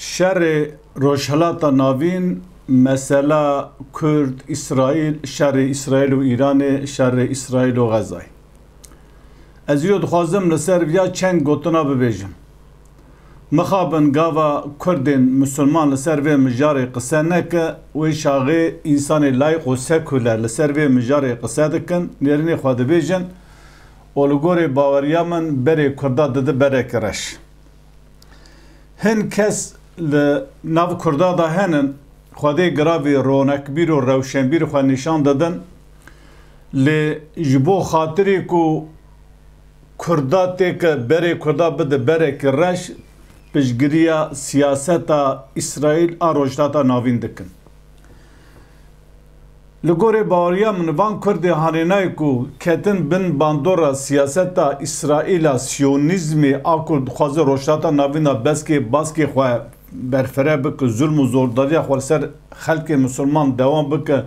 شر روشهلات ناوین مثلا کرد اسرائیل شر اسرائیل و ایران شر اسرائیل و غزه از یاد خوازم لسر ویا چند گوتنا ببیجم مخابن گاوا کردین مسلمان لسر وی مجار قصه نکه و شاغی انسان لایق و سکولر لسر وی مجار قصه دکن نیرنی خواد بیجن اولگور باوریا من بری کرده دده بری کرش هن کس لناو کرده دا هنن خواده گراوی رونکبیر و روشنبیر خواه نشان دادن لی جبو خاطری کو کرده تیک بری کرده بده بری کرش پشگریا سیاستا اسرائیل آروجداتا ناوین دکن لگور باوریا منوان کرده هانینای کو کتن بن باندورا سیاستا اسرائیل سیونیزمی آکرد خواه روجداتا ناوین بسکی خواه برفره بک ظلم و زورداری خواه سر خلق مسلمان دوام بک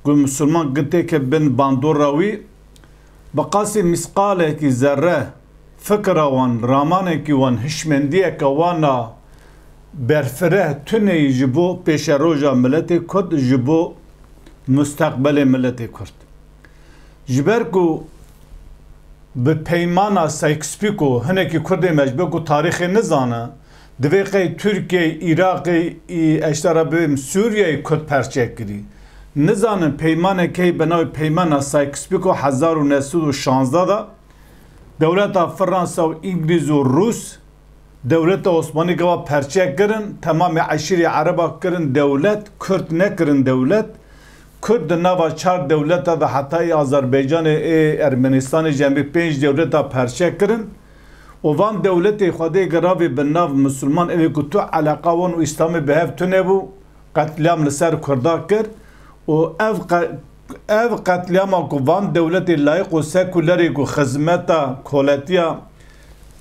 گو مسلمان گته که بن باندوراوی بقاسی مسقاله کی ذره فکر وان رامانه کی وان هشمندیه که وانا برفره تونه جبو پیش روژا ملت کرد جبو مستقبل ملت کرد جبر کو به پیمانا سایکسپیکو هنه کی کرد مجبه کو تاریخ نزانه دویقی ترکیه ایراقی اشترا بیم سوریه کرد پرچه کری نزانن پیمانه که بنای پیمان سایکسپیکو 1916 دا دولت فرانسه و انگلیز و روس دولت عثمانی که پرچه کرن تمام عشیری عربا کرن دولت کرد نکرن دولت کرد نوا چار دولت دا حتی آذربایجان ارمنستان جنبی 5 دولت دا پرچه کرن و وان دولت خواده گراوی بناو مسلمان اوی که تو علاقه وان و اسلامی به هف تو نبو قتلیام لسر کرده کرد و او قتلیام که وان دولت لایق و سکولری که خزمتا کولتیا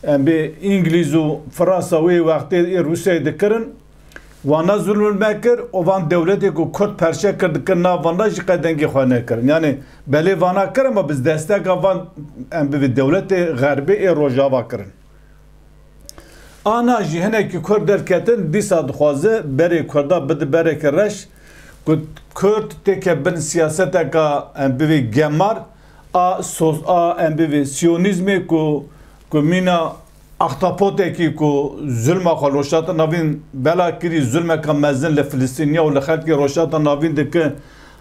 به انگلیز و فرانسوی وقتی روسیه دکرن وانا ظلم مکر و وان دولتی که کرد پرچه کرد کرنا وانا جی قدنگی خواه نکرن یعنی بله وانا کرن ما بز دسته وان به دولت غربی روژاوا کرن آنا جهنه که کرد درکتن دیسا دخوازه بری کرده بده بری کرش کرد تکه بن سیاست که به گمار به سیونیزمی که مینا اختاپوته که ظلم خال روشات ناوین بلا کری ظلم که مزن لفلسطینیا و لخلق روشات ناوین دکه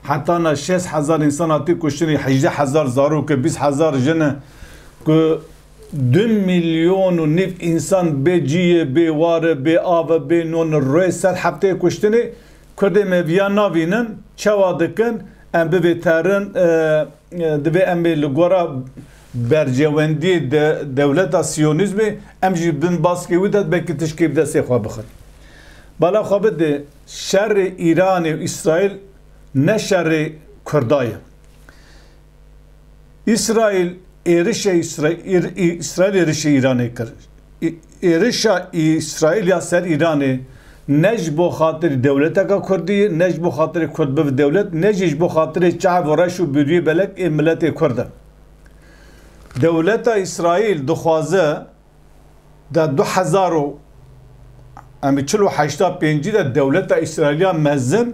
حتی نا 6,000 انسان آتی کشتنی 18,000 زارو که 20,000 جنه که 2 میلیون و نیف انسان به جیه به واره به آب به نون روی سر هفته کشتنی کرده مویا ناوینن چوا دکن ام به ترن دوی ام به لگورا برجواندی دولت سیونیزمی ام جی بن باسکی وداد بکی تشکیب دستی خواه بخد بالا خواه بده شر ایران و اسرائیل نه شر کردای اسرائیل ایرش ایرانی کرد ایرش اسرائیل یا سر ایرانی نج بو خاطر دولتا کا کردی نج بو خاطر کرد به دولت نج بو خاطر چاه ورش و بروی بلک ملت کرد دولت اسرائیل دخوازه دا 2000 امی 48 دا دولت اسرائیلیا مزن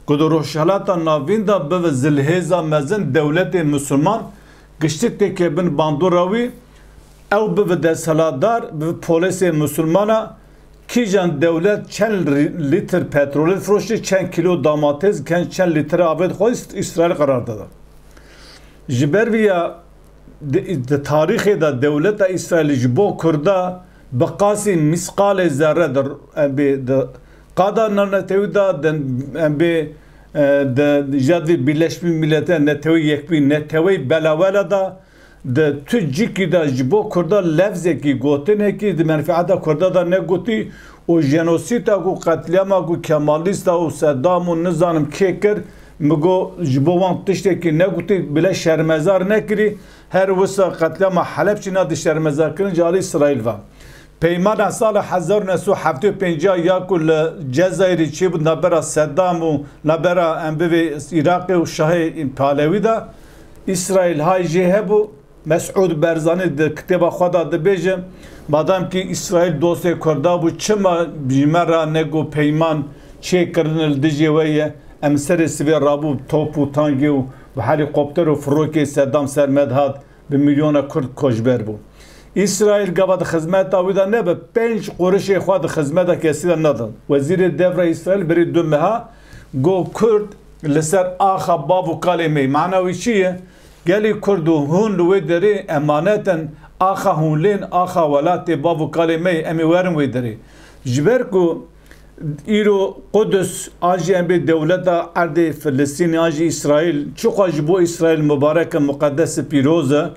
کدو روشهلات ناوین دا به زلهزا مزن دولت مسلمان گشتک که بن باندوراوی او به دسالادار به پولیس مسلمانا کی جان دولت چند لیتر پترول فروشی چند کیلو داماتز چند لیتر آباد خواهی اسرائیل قرار داده جبر ویا تاریخ دا دولت اسرائیل جبو کرده بقاسی مسقال ذره در قادا نتوی دا به جدی بیلشمی ملته نتوی یک بی نتوی بلاولا دا تو جیکی دا جبو کرده لفظه کی گوتنه کی منفعت کرده دا نگوتی و جنوسیتا کو قتلیاما کو کمالیستا و صدام و نظام که کر مگو جبوان تشته کی نگوتی بلا شرمزار نکری هر وسا قتلیاما حلب چینا دی شرمزار کرن جالی اسرائیل و پیمان سال 1975 یا کل جزایری چی بود نبرا صدام و نبرا انبوی عراق و شاه پالوی دا اسرائیل های جهه بو مسعود برزانی در کتاب خود دبیجه مادام که اسرائیل دوست کرده بود چما بیمارا نگو پیمان چه کردن دیجی ویه امسر سوی رابو توپ و تانگی و هلیکوپتر و فروکی صدام سرمد هات به میلیون کرد کشبر بود. اسرائیل گفت خدمت آویدا نبه 5 قرش خود خدمت کسی نداد. وزیر دفاع اسرائیل بری دمها گو کرد لسر آخا بابو کلمه معنوی چیه؟ گلی کرد و هون لوی داری امانتن آخا هونلین آخا ولات بابو کلمه امی ورم وی داری. جبر کو ایرو قدس آجی ام بی دولت ارد فلسطین آجی اسرائیل چوقا جبو اسرائیل مبارک مقدس پیروزه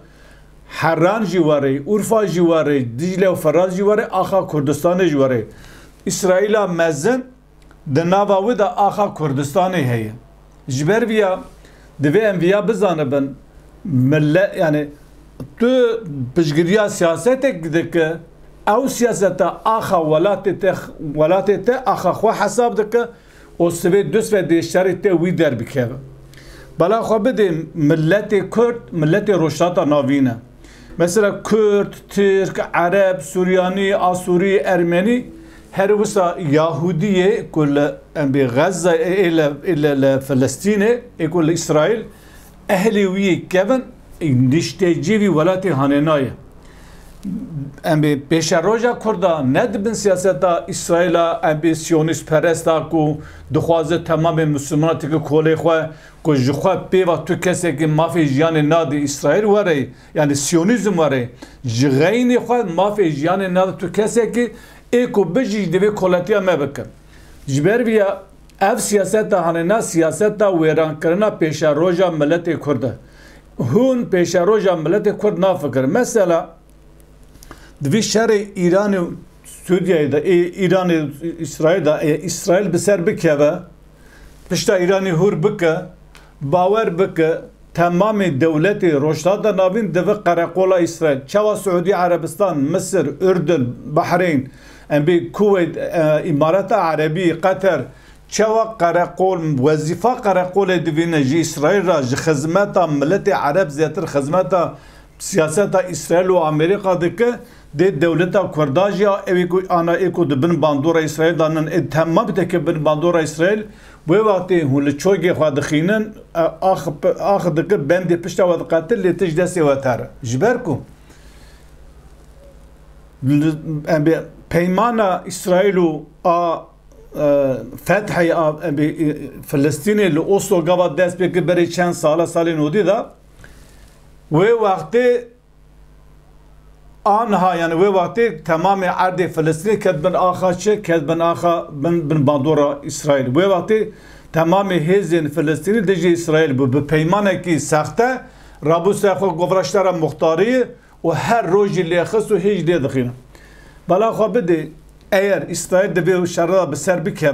حران جواره اورفا جواره دیجله و فراز جواره آخا کردستان جواره اسرائیل مزن دناوا دا آخا کردستان هیه جبر ویا دوی انبیا بزانه بن ملت یعنی تو پشگریا سیاست که او سیاست آخا ولات ته آخا خو حساب دکه او سوی دوست و دیشتری ته وی در بکه بلا خو بده ملت کرد ملت روشات ناوینه مثلا کرد ترک عرب سوریانی آسوری ارمنی هر وسا یهودیه کل ام غزه الى فلسطین کل اسرائیل اهلی وی کبن نشتجی ولات هاننای ام پیش روزا کرده ند بن سیاست اسرائیل ام سیونیست پرستا کو دخوازه تمام مسلمانات که کوله خو کو جخوا پیوا تو کسی که مافی جان ناد اسرائیل وره یعنی سیونیزم وره جغین خو مافی جان ناد تو کسی که ایکو بجی دوی کولاتیا مبکن جبر بیا اف سیاست هاننا سیاست ویران کرنا پیش روزا ملت کرده هون پیش روزا ملت کرد نافکر مثلا دوی شهر ایران و سوریه دا ایران اسرائیل دا اسرائیل بسر بکه پشتا ایرانی هور بکه باور بکه تمام دولت روشتاد ناوین دوی قرقولا اسرائیل چوا سعودی عربستان مصر اردن بحرین بی کویت امارات عربی قطر چوا قرقول وظیفه قرقول دوینه جی اسرائیل را جی خدمت ملت عرب زیاتر خدمت سیاست اسرائیل و امریکا دکه ده دولت کرداجیا ایکو آنا ایکو دبن باندورا اسرائیل دانن تمام بده بن باندورا اسرائیل و وقتی هول چوگی خود خینن آخ دکه بند پشتا ود قاتل لتج دستی و تر جبر کو پیمانا اسرائیل و فتح فلسطین لوسو گاوا دست به بری چند سال نودی دا و وقتی آنها یعنی و وقتی تمام عرض فلسطین کدبن آخا چه کدبن آخا بن باندورا اسرائیل و وقتی تمام هزین فلسطینی دیجی اسرائیل به پیمانه کی سخته رابوس خو گفرشتر مختاری و هر روزی لیخص و هیچ دی دخینه بلا خو بده اگر اسرائیل دبی شرط بسر بکه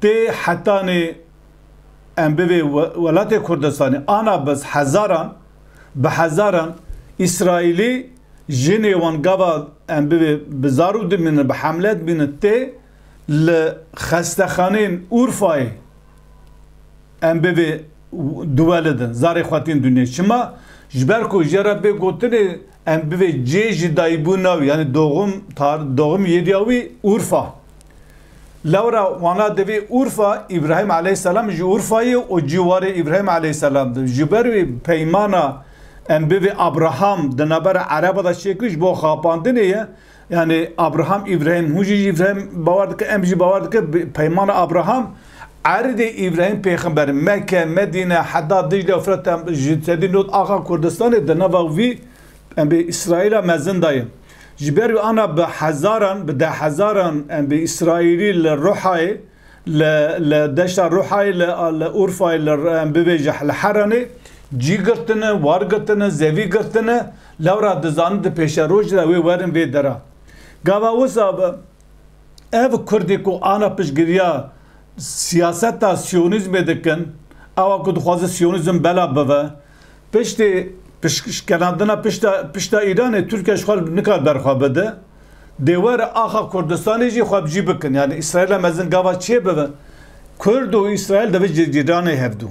ده حتانی ام بی ولایت کردستانی آنا بس هزاران به هزاران اسرائیلی جنی وانگاوا ام بی بزارو دمین به حملت بین ته لخستخانین اورفای ام بی دولدن زاری خواتین دنیا شما جبر کو جرا به گوتنی ام بی جیج دایبوناو یعنی دوغم یدیاوی اورفا لورا وانا دوی اورفا ابراهیم علیه السلام جو اورفای و جوار ابراهیم علیه السلام جبر پیمانا ام بی ابراهام دنبر عرب دا شکلش با خاپاندنیه یعنی ابراهام ابراهیم هوجی ابراهیم باورد که امجی باورد که پیمان ابراهام عرض ابراهیم پیغمبر مکه مدینه حداد دیجله افراد جدی نود آقا کردستان دنباوی ام بی اسرائیل مزن دایم جبر انا به هزاران به ده هزاران ام بی اسرائیلی لروحای لدشت روحای لأورفای ام بی جحل حرانه جی گرتنه وار گرتنه زوی گرتنه لورا دزان ده پیش روز ده وی ورن وی درا گاوا وساب اف کردی کو آنا پشگریا سیاست تا سیونیزم دکن او کو دخواز سیونیزم بلا بوا پشتی کنادنا پشتا ایران ترکیه اشغال نکار برخواه بده دیوار آخا کردستانی جی خواب جی بکن یعنی اسرائیل مزن گاوا چیه بوا کرد و اسرائیل دوی جیرانه هفدو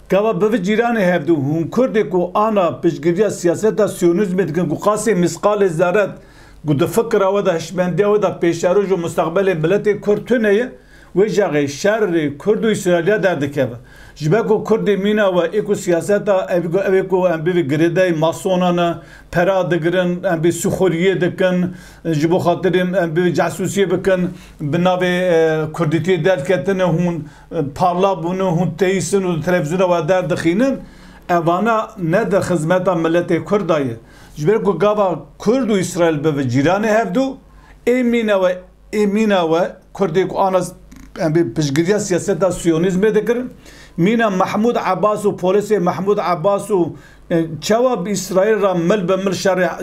Gava bıvı ciranı hevdu hun Kürdi ku ana pişgiriya siyaseta siyonizmi dikin ku qasi misqal zaret ku de fikra ve da hişmendiya ve da peşaroj ve mustakbel milleti Kürt tüneye ve jağı şerri Kürd İsrail'e derdikeve. Jibeko Kürdi mina ve eko siyaseta evko embi gridey masonana pera digirin embi sukhuriye dikin jibo khatirim embi casusiye bikin binave Kürditiye derketine hun parla bunu hun teisin u televizyona ve derdikinin evana ne de hizmeta milleti Kürdayı. Jibeko gava Kürd İsrail be cirane hevdu emina ve Kürdi ku anas embi pişgiriya siyaseta siyonizme dikirin. Mina Mahmud Abbas u polisi Mahmud Abbas u çava İsrail ra mil be mil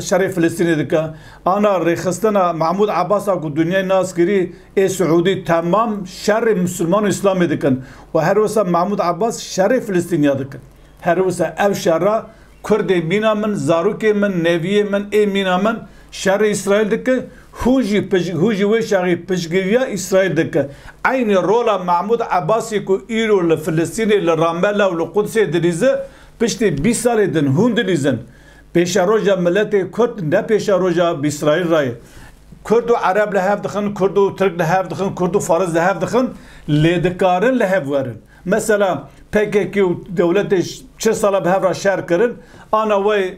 şerri Filistin'e dika. Ana rekhistana Mahmud Abbas ku dünya nas kiri Suudi tamam şerri Müslüman İslam dikin. Ve her vesa Mahmud Abbas şerri Filistin'e dikin. Her vesa ev şerra Kürdi mina min zaruki min neviye min mina min şerri İsrail dikin. Huji ve şerri pişgiriya İsrail dikin. Aynı rola Mahmud Abbas'ı ku İro le Filistin'e le Ramallah le Kudüs'e dilize pişti 20 sal edin hun dilizin. Peşa roja milleti Kürt ne peşa roja İsrail rayı. Kürdu Arab lehev dikhin, Kürdu Türk lehev dikhin, Kürdu Fariz lehev dikhin, ledekarın lehev verin. Mesela PKK devleti 4 sala behevra şer kirin, ana vay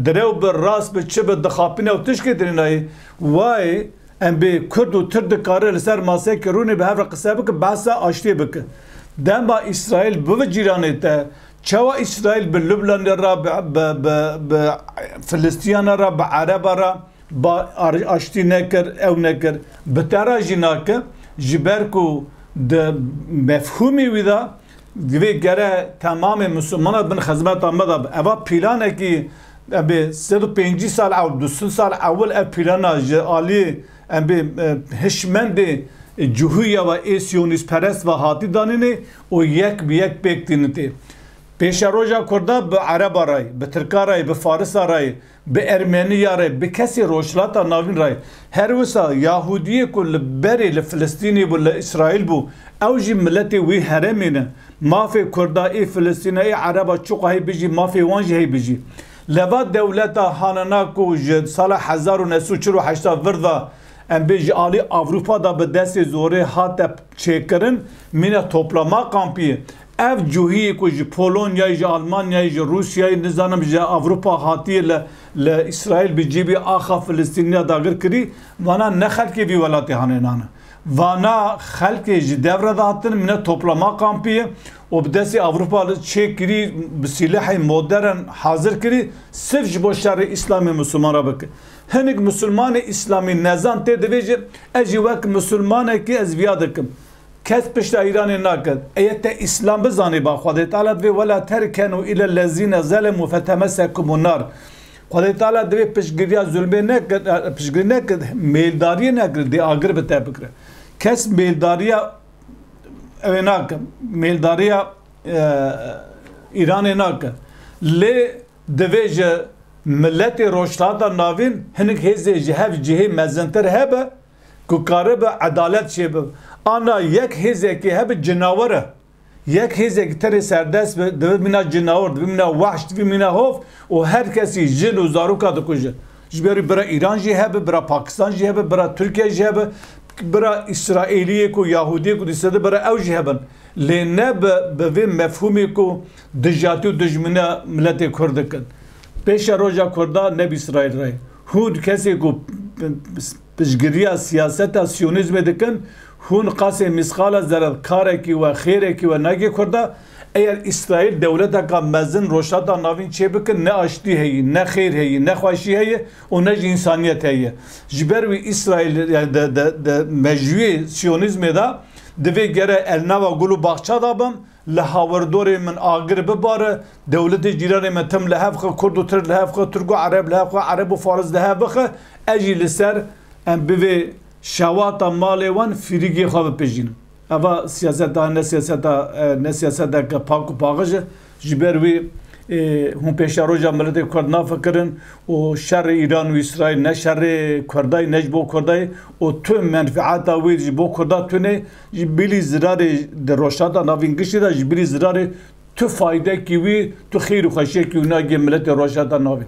drev bir ras bir çibe dixapine u tişke dirinayı, vay em bi Kurd u Türk dikarı liser masaya kiruni behevra qisa bike, bahsa aştiye bike. Dema İsrail bu ciranı te, çava İsrail bi Lübnan ra, bi Filistin ra, bi Arab ra, ba aşti nekir, ev nekir, bitara jinake, jiber ku de mefhumi vida, gibi gere tamamı Müslümana bin hizmet amada, eva plane ki abi 105 sal av 2 sal evvel ev plana ali abi hişmendi cuhuya ve esyonist perest ve hati danini o yek bektiniti. Peşa roja kurda be Arab aray, be Türk aray, be Faris aray, be Ermeni aray, be kesi roşlata navin ray. Her vesa Yahudiye kul beri le Filistini bu le İsrail bu. Evji milleti vi heremine. Mafi kurda Filistin'e Araba çok hay biji, mafi wanji hay biji. Leva devleta hanana ku sala 1948 virda em biji ali Avrupa'da be desti zore hatta çekirin mine toplama kampiye. Ev cuhi ku Polonya, Almanya, Rusya, nizanım Avrupa hatiye le İsrail bi cibi axa Filistin'e dagir kiri vana ne xalki vi velati hanenana. Vana xalki devre dağıttın mine toplama kampiye. O bidesi Avrupalı çekiri silahı modern hazır kiri sırf bu şerri İslami Müslümana bakı. Henik Müslümanı İslami nezan te deveci ecivak Müslümanı ki ezviyadıkım. Kes pişta İran'ı naked. Eyette İslam bizani ba Xudê Teala ve la terkenu ila allazina zalemu fetemessekumun nar. Xudê Teala ve pişgiriya zulme neked, pişgiri neked, meldariye neked de agir bite bikre. Kes meldariya evnak, meldariya İran'ı naked. Le devece milleti roştata navin henik heze cehev cehe mezenter hebe kukarı be adalet şebe. Ana yek hezeki hebe cenavara. Yek hezeki teri serdest ve devlet mina canavar, devlet mina vahş, devlet mina hof. O herkesi jin u zaruka dikuje. Jiberi bira İran jihebe, bira Pakistan jihebe, bira Türkiye jihebe, bira İsrailiye ku Yahudiye ku disede bira ev jiheben. Le ne be mefhumi ku dijatu dijmina milleti Kurdikin. Peşa roja Kurda ne İsrail ray. Hud kesi ku pişgiriya siyaseta siyonizme dikin. Hun qase misqala zarar kareki ve khaireki ve nagi kurda eğer İsrail devlete ka mezin roşata navin çebikin ne açtı heyi ne khair heyi ne xoşi heyi o ne insaniyet heyi jiber ve İsrail de mecburi siyonizme da deve gere elnava gulu bahçe dabam لهاوردوري من آگر بباره دولت جیرانی من تم لهفخ کرد و تر لهفخ ترک و عرب و فارس لهفخ اجی لسر ام بوی شواتا مالی وان فریگی خواب پیجین اوا سیاستا نه سیاستا که پاک و پاگج جبر وی هم پیشا روزا ملت کرد نافکرن و شر ایران و اسرائیل نه شر کردای نه جبو کردای و تو منفعتا وی جبو کردا تو نه جبلی زرار در روشاتا نوینگشی دا جبلی زرار تو فایده کی وی تو خیر و خوشی کی ناگی ملت روشتا ناوی